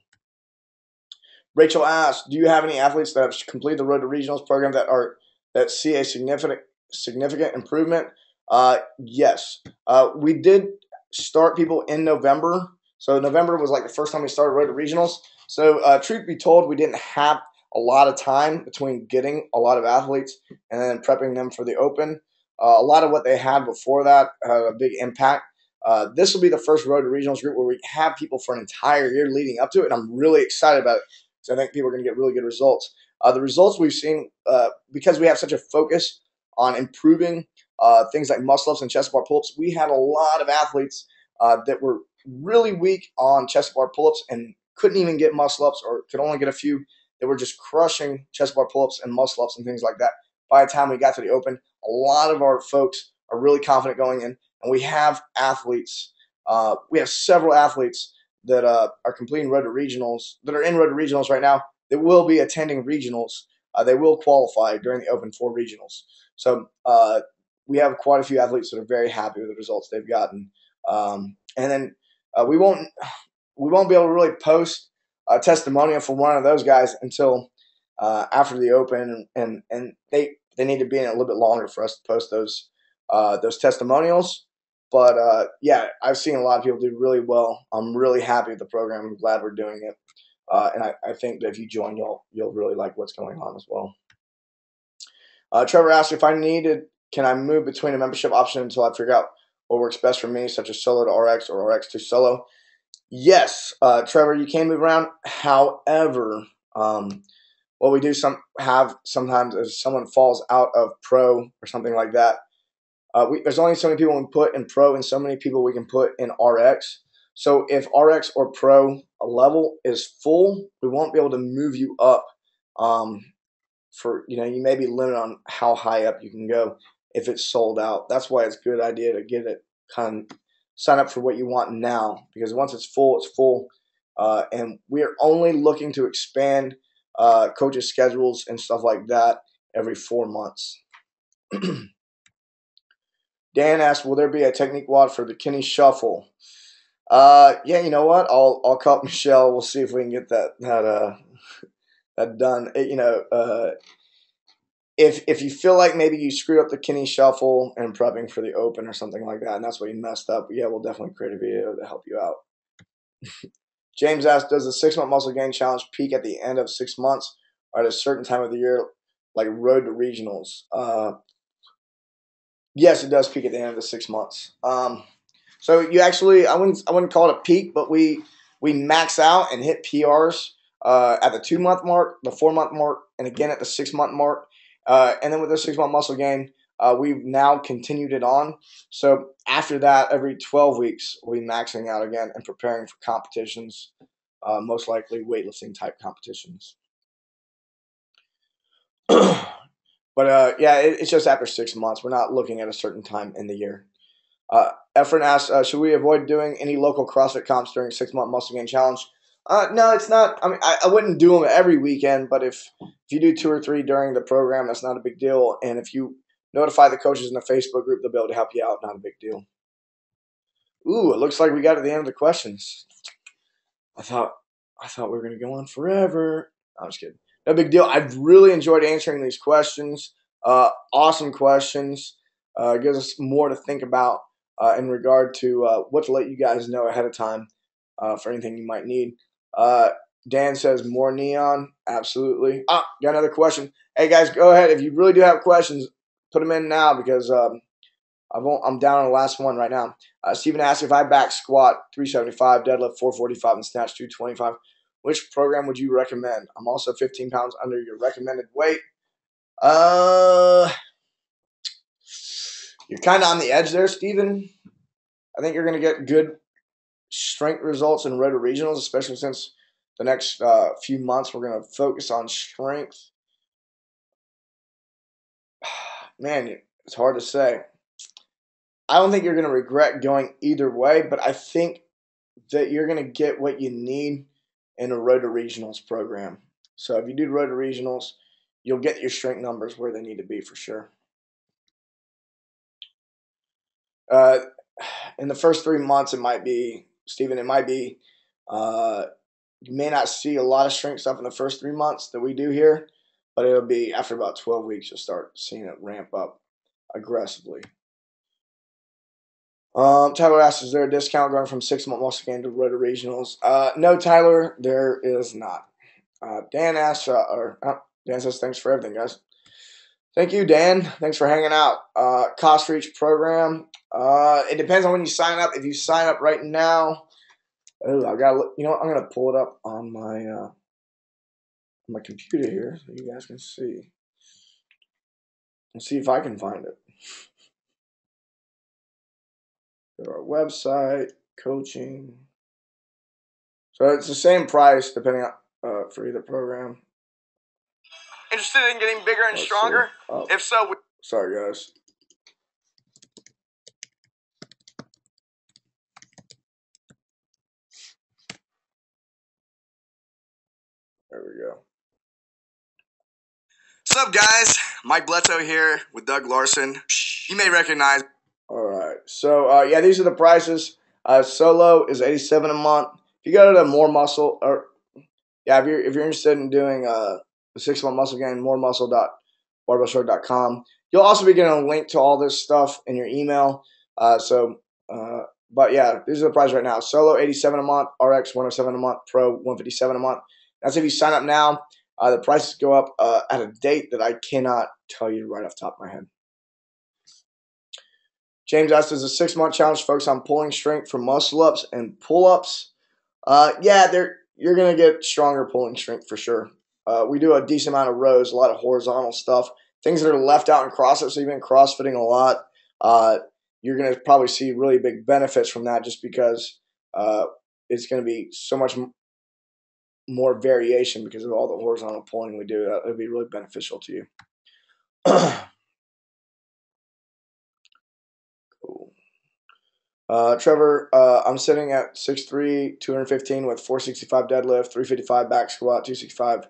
Rachel asks, do you have any athletes that have completed the Road to Regionals program that see a significant improvement? Yes. We did start people in November. So November was like the first time we started Road to Regionals. So truth be told, we didn't have a lot of time between getting a lot of athletes and then prepping them for the Open. A lot of what they had before that had a big impact. This will be the first Road to Regionals group where we have people for an entire year leading up to it, and I'm really excited about it because I think people are going to get really good results. The results we've seen, because we have such a focus on improving things like muscle-ups and chest bar pull-ups, we had a lot of athletes that were really weak on chest bar pull-ups and couldn't even get muscle-ups, or could only get a few. They were just crushing chest bar pull-ups and muscle-ups and things like that. By the time we got to the Open, a lot of our folks are really confident going in, and we have athletes. We have several athletes that are completing Road to Regionals, that are in Road to Regionals right now, that will be attending regionals. They will qualify during the Open for regionals. So we have quite a few athletes that are very happy with the results they've gotten. And then we won't be able to really post a testimonial for one of those guys until after the Open, and they need to be in it a little bit longer for us to post those testimonials. But yeah, I've seen a lot of people do really well. I'm really happy with the program. I'm glad we're doing it, and I think that if you join, you'll really like what's going on as well. Trevor asked, if I needed, can I move between a membership option until I figure out what works best for me, such as solo to RX or RX to solo? Yes, Trevor, you can move around. However, what we do sometimes is someone falls out of pro or something like that. There's only so many people we can put in pro and so many people we can put in RX. So if RX or pro level is full, we won't be able to move you up. You may be limited on how high up you can go if it's sold out. That's why it's a good idea to get it kind of sign up for what you want now, because once it's full, it's full. And we are only looking to expand coaches' schedules and stuff like that every 4 months. Dan asked, will there be a technique WOD for the Kinney Shuffle? Yeah, you know what? I'll call up Michelle. We'll see if we can get that done. If you feel like maybe you screwed up the Kinney Shuffle and prepping for the Open or something like that, and that's what you messed up, yeah, we'll definitely create a video to help you out. James asked, does the 6-month muscle gain challenge peak at the end of 6 months or at a certain time of the year, like Road to Regionals? Yes, it does peak at the end of the 6 months. So you actually, I wouldn't call it a peak, but we max out and hit PRs at the 2-month mark, the 4-month mark, and again at the 6-month mark. And then with the 6-month muscle gain, we've now continued it on. So after that, every 12 weeks, we'll be maxing out again and preparing for competitions, most likely weightlifting type competitions. But yeah, it's just after 6 months. We're not looking at a certain time in the year. Efren asks, should we avoid doing any local CrossFit comps during 6-month muscle gain challenge? No, it's not. I mean, I wouldn't do them every weekend, but if you do 2 or 3 during the program, that's not a big deal. And if you notify the coaches in the Facebook group, they'll be able to help you out. Not a big deal. Ooh, it looks like we got to the end of the questions. I thought we were going to go on forever. I'm just kidding. No big deal. I've really enjoyed answering these questions. Awesome questions. Gives us more to think about in regard to what to let you guys know ahead of time for anything you might need. Dan says more neon. Absolutely. Got another question. Hey, guys, go ahead. If you really do have questions, put them in now because I'm down on the last one right now. Stephen asked, if I back squat 375, deadlift 445, and snatch 225, which program would you recommend? I'm also 15 pounds under your recommended weight. You're kind of on the edge there, Steven. I think you're going to get good strength results in roto regionals, especially since the next few months we're going to focus on strength. Man, it's hard to say. I don't think you're going to regret going either way, but I think that you're going to get what you need in a roto regionals program. So if you do roto regionals, you'll get your strength numbers where they need to be for sure. In the first 3 months, it might be, Stephen, you may not see a lot of strength stuff in the first 3 months that we do here, but it'll be after about 12 weeks, you'll start seeing it ramp up aggressively. Tyler asks, is there a discount going from 6-month muscle gain to roto regionals? No, Tyler, there is not. Dan asks, Dan says, thanks for everything, guys. Thank you, Dan. Thanks for hanging out. Cost for each program. It depends on when you sign up. If you sign up right now, I gotta look. You know what? I'm gonna pull it up on my computer here so you guys can see. Let's see if I can find it. Go to our website, coaching. So it's the same price depending on for either program. Interested in getting bigger and stronger? If so, sorry guys. There we go. What's up, guys? Mike Bledsoe here with Doug Larson. You may recognize. All right. So, yeah, these are the prices. Solo is $87 a month. If you go to More Muscle, or yeah, if you're interested in doing the 6-month muscle gain, moremuscle.barbellshrugged.com. You'll also be getting a link to all this stuff in your email. But yeah, these are the prices right now. Solo $87 a month, RX $107 a month, Pro $157 a month. That's if you sign up now. The prices go up at a date that I cannot tell you right off the top of my head. James asked, does a 6-month challenge focus on pulling strength for muscle-ups and pull-ups? Yeah, you're going to get stronger pulling strength for sure. We do a decent amount of rows, a lot of horizontal stuff. Things that are left out in CrossFit, so you've been CrossFitting a lot. You're going to probably see really big benefits from that just because it's going to be so much more variation because of all the horizontal pulling we do. It'll be really beneficial to you. Cool. Trevor, I'm sitting at 6'3", 215 with 465 deadlift, 355 back squat, 265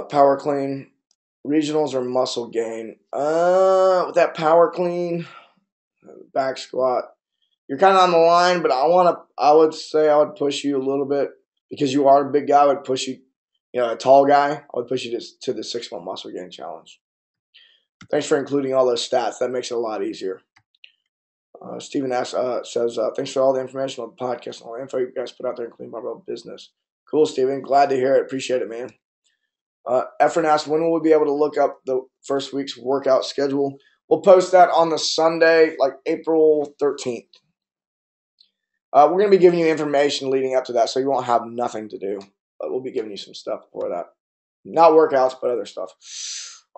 power clean. Regionals or muscle gain? With that power clean, back squat, you're kind of on the line, but I would say I would push you a little bit because you are a big guy. I would push you, a tall guy. I would push you to the 6-month muscle gain challenge. Thanks for including all those stats. That makes it a lot easier. Steven says, thanks for all the information on the podcast and all the info you guys put out there in Clean Barbell Business. Cool, Steven. Glad to hear it. Appreciate it, man. Efren asked, when will we be able to look up the first week's workout schedule? We'll post that on the Sunday, like April 13th. We're going to be giving you information leading up to that, so you won't have nothing to do. But we'll be giving you some stuff before that. Not workouts, but other stuff.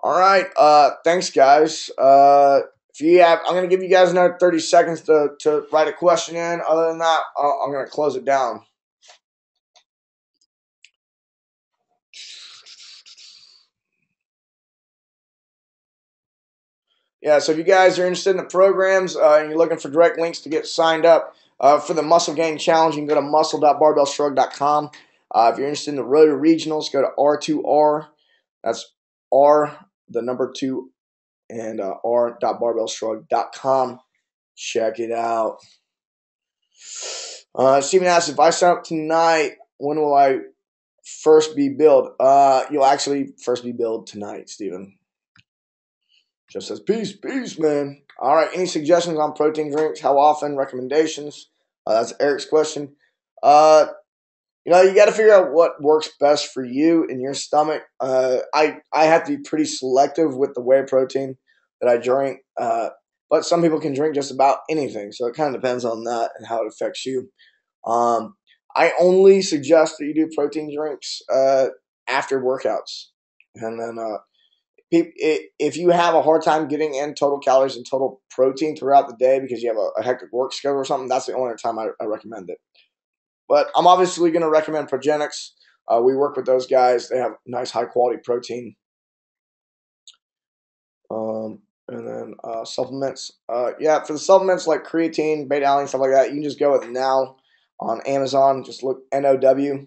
All right. Thanks, guys. I'm going to give you guys another 30 seconds to write a question in. Other than that, I'm going to close it down. Yeah, so if you guys are interested in the programs and you're looking for direct links to get signed up for the Muscle Gain Challenge, you can go to muscle.barbellshrugged.com. If you're interested in the Roto Regionals, go to R2R. That's R, the number 2, and r.barbellshrugged.com. Check it out. Steven asks, if I sign up tonight, when will I first be billed? You'll actually first be billed tonight, Steven. Just says, peace, man. All right, any suggestions on protein drinks? How often? Recommendations? That's Eric's question. You got to figure out what works best for you and your stomach. I have to be pretty selective with the whey protein that I drink, but some people can drink just about anything, so it kind of depends on that and how it affects you. I only suggest that you do protein drinks after workouts. And then if you have a hard time getting in total calories and total protein throughout the day because you have a hectic work schedule or something, that's the only time I recommend it. But I'm obviously going to recommend Progenics. We work with those guys. They have nice high quality protein. And then supplements. Yeah, for the supplements like creatine, beta alanine, stuff like that, you can just go with Now on Amazon. Just look NOW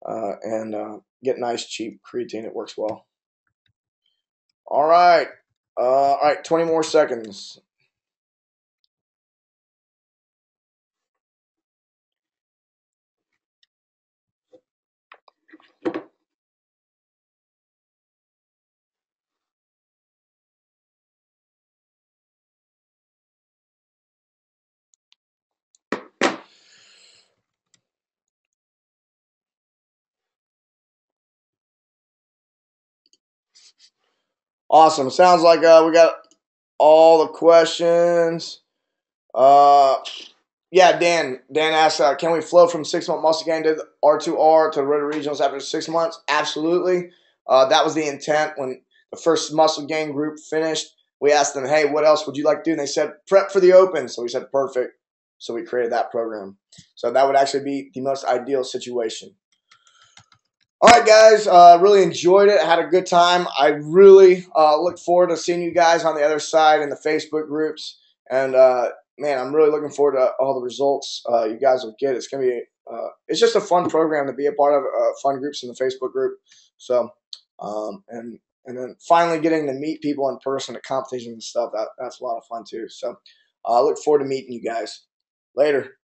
and get nice cheap creatine. It works well. All right. All right, 20 more seconds. Awesome. Sounds like we got all the questions. Yeah, Dan asked, can we flow from 6-month muscle gain to R2R to the road regionals after 6 months? Absolutely. That was the intent when the first muscle gain group finished. We asked them, hey, what else would you like to do? And they said, prep for the open. So we said, perfect. So we created that program. So that would actually be the most ideal situation. All right, guys, really enjoyed it. Had a good time. I really look forward to seeing you guys on the other side in the Facebook groups. And, man, I'm really looking forward to all the results you guys will get. It's going to be it's just a fun program to be a part of, fun groups in the Facebook group. So, and then finally getting to meet people in person at competitions and stuff, that's a lot of fun too. So I look forward to meeting you guys. Later.